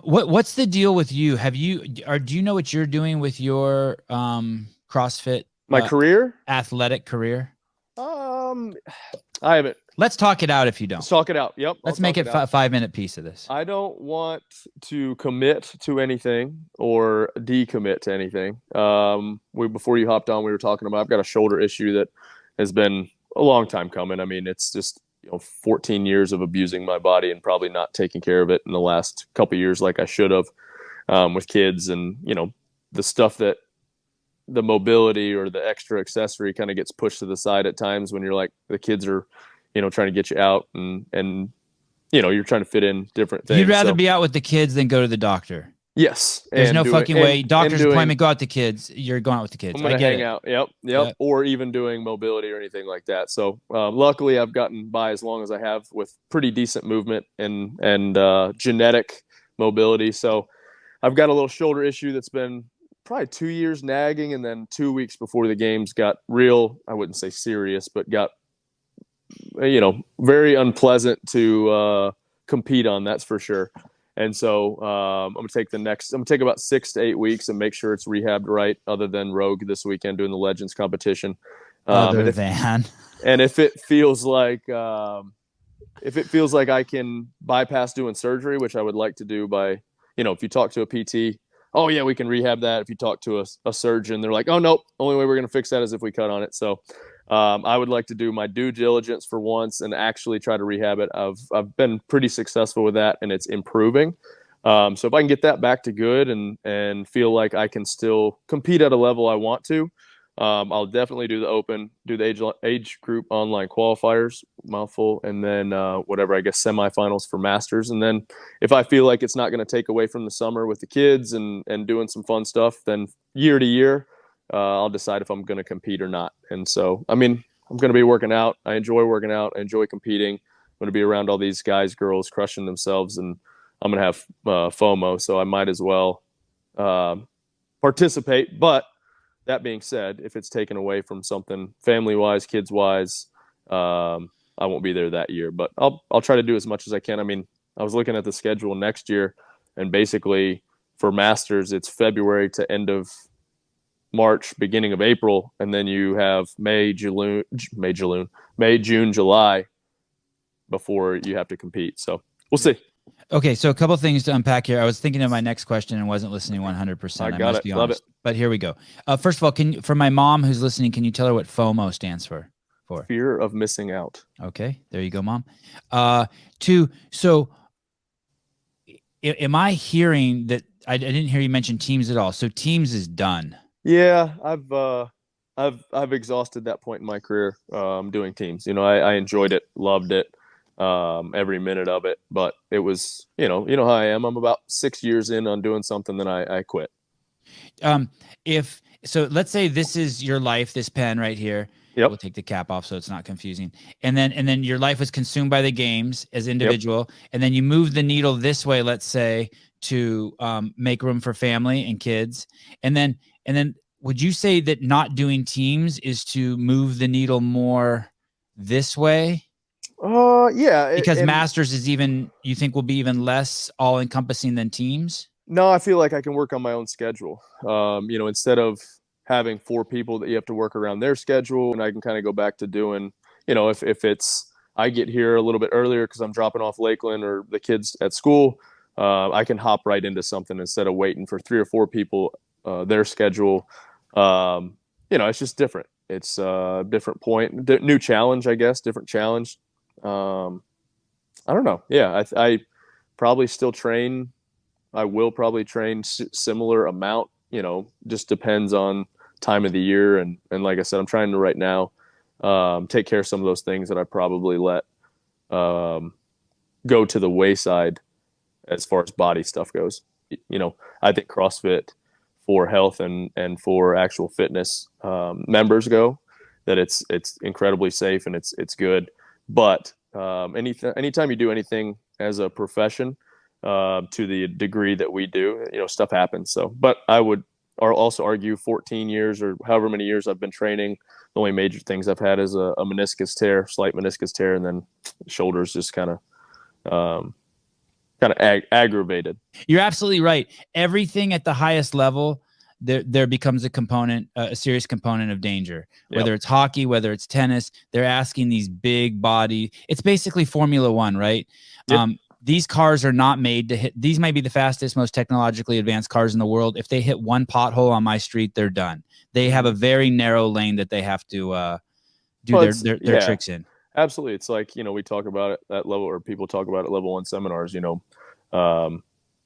What's the deal with you? Do you know what you're doing with your CrossFit My career? athletic career? Um, I haven't. Let's talk it out if you don't. Let's talk it out. Yep, I'll Let's make talk it it out. 5 minute piece of this. I don't want to commit to anything or decommit to anything. Before you hopped on, we were talking about I've got a shoulder issue that has been a long time coming. I mean, it's just 14 years of abusing my body and probably not taking care of it in the last couple of years like I should have, with kids and the stuff that the mobility or the extra accessory kind of gets pushed to the side at times when you're like the kids are trying to get you out and you're trying to fit in different things. You'd rather be out with the kids than go to the doctor. Yes. There's no fucking way. Doctor's appointment, go out with the kids. You're going out with the kids. I'm going to hang out. Yep. Or even doing mobility or anything like that. So luckily I've gotten by as long as I have with pretty decent movement and genetic mobility. So I've got a little shoulder issue that's been probably 2 years nagging. And then 2 weeks before the games got real, I wouldn't say serious, but got very unpleasant to compete on, that's for sure. And so I'm gonna take about 6 to 8 weeks and make sure it's rehabbed right, other than Rogue this weekend doing the Legends competition. And if it feels like I can bypass doing surgery, which I would like to do by, if you talk to a PT, oh yeah, we can rehab that. If you talk to a surgeon, they're like, oh nope, only way we're gonna fix that is if we cut on it. So I would like to do my due diligence for once and actually try to rehab it. I've been pretty successful with that, and it's improving. So if I can get that back to good and feel like I can still compete at a level I want to, I'll definitely do the Open, do the age group online qualifiers, mouthful, and then whatever, I guess, semifinals for Masters. And then if I feel like it's not going to take away from the summer with the kids and doing some fun stuff, then year to year, I'll decide if I'm going to compete or not. And so, I mean, I'm going to be working out. I enjoy working out. I enjoy competing. I'm going to be around all these guys, girls crushing themselves, and I'm going to have FOMO. So I might as well participate. But that being said, if it's taken away from something family-wise, kids-wise, I won't be there that year. But I'll try to do as much as I can. I mean, I was looking at the schedule next year, and basically for Masters, it's February to end of March, beginning of April, and then you have May, June, July before you have to compete. So we'll see. Okay, so a couple of things to unpack here. I was thinking of my next question and wasn't listening 100%. I got it. Love it. But here we go. First of all, for my mom who's listening, can you tell her what FOMO stands for? Fear of missing out. Okay, there you go, Mom. So am I hearing that? I didn't hear you mention teams at all. So teams is done. Yeah, I've exhausted that point in my career doing teams. I enjoyed it, loved it, every minute of it. But it was, how I am. I'm about 6 years in on doing something, then I quit. Let's say this is your life, this pen right here. Yep. We'll take the cap off so it's not confusing. And then your life was consumed by the games as individual, yep. And then you move the needle this way, let's say, to make room for family and kids, and then would you say that not doing teams is to move the needle more this way? Yeah. Because Masters is you think will be even less all encompassing than teams? No, I feel like I can work on my own schedule. Instead of having 4 people that you have to work around their schedule, and I can kind of go back to doing, if it's, I get here a little bit earlier because I'm dropping off Lakeland or the kids at school, I can hop right into something instead of waiting for 3 or 4 people, their schedule. It's just different. It's a different point, new challenge, I guess, different challenge. I don't know. Yeah, I probably still train. I will probably train similar amount, just depends on time of the year. And like I said, I'm trying to right now take care of some of those things that I probably let go to the wayside as far as body stuff goes. I think CrossFit for health and for actual fitness members go, that it's incredibly safe and it's good. But anytime you do anything as a profession, to the degree that we do, stuff happens. So, but I would also argue 14 years or however many years I've been training, the only major things I've had is a meniscus tear, slight meniscus tear, and then shoulders just kind of kind of aggravated. You're absolutely right. Everything at the highest level, there becomes a component, a serious component of danger. Whether it's hockey, whether it's tennis, they're asking these big body. It's basically Formula One, right? Yep. These cars are not made to hit. These might be the fastest, most technologically advanced cars in the world. If they hit one pothole on my street, they're done. They have a very narrow lane that they have to do their tricks in. Absolutely. It's like, we talk about it at level, or people talk about it at level 1 seminars,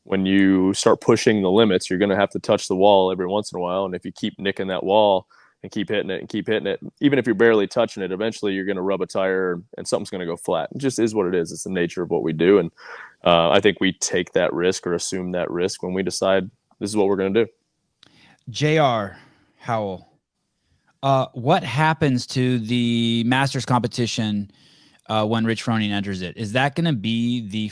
when you start pushing the limits, you're going to have to touch the wall every once in a while. And if you keep nicking that wall and keep hitting it, even if you're barely touching it, eventually you're going to rub a tire and something's going to go flat. It just is what it is. It's the nature of what we do. And I think we take that risk or assume that risk when we decide this is what we're going to do. JR Howell, what happens to the Masters competition when Rich Froning enters it? Is that going to be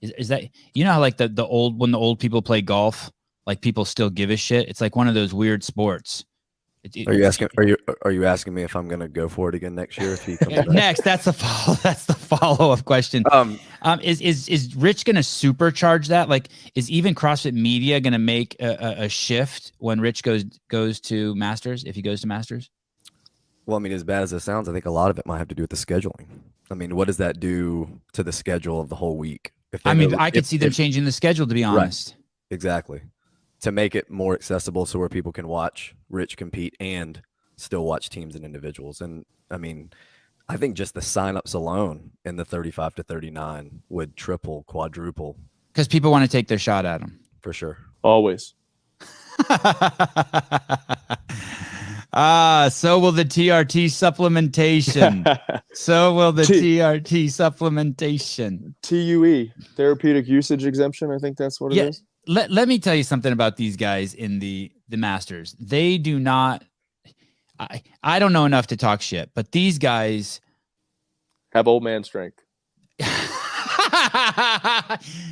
is that, how like when the old people play golf, like people still give a shit? It's like one of those weird sports. Are you asking me if I'm going to go for it again next year if he comes back? Next? That's the follow-up question. Is Rich going to supercharge that? Like, is even CrossFit Media going to make a shift when Rich goes to Masters, if he goes to Masters? Well, I mean, as bad as it sounds, I think a lot of it might have to do with the scheduling. I mean, what does that do to the schedule of the whole week? I could see them changing the schedule, to be honest. Right. Exactly. To make it more accessible so where people can watch Rich compete and still watch teams and individuals. And I mean, I think just the signups alone in the 35 to 39 would triple, quadruple. Because people want to take their shot at him. For sure. Always. So will the TRT supplementation. So will the TRT supplementation. TUE, therapeutic usage exemption. I think that's what it is. Let me tell you something about these guys in the Masters. They do not. I don't know enough to talk shit, but these guys have old man strength.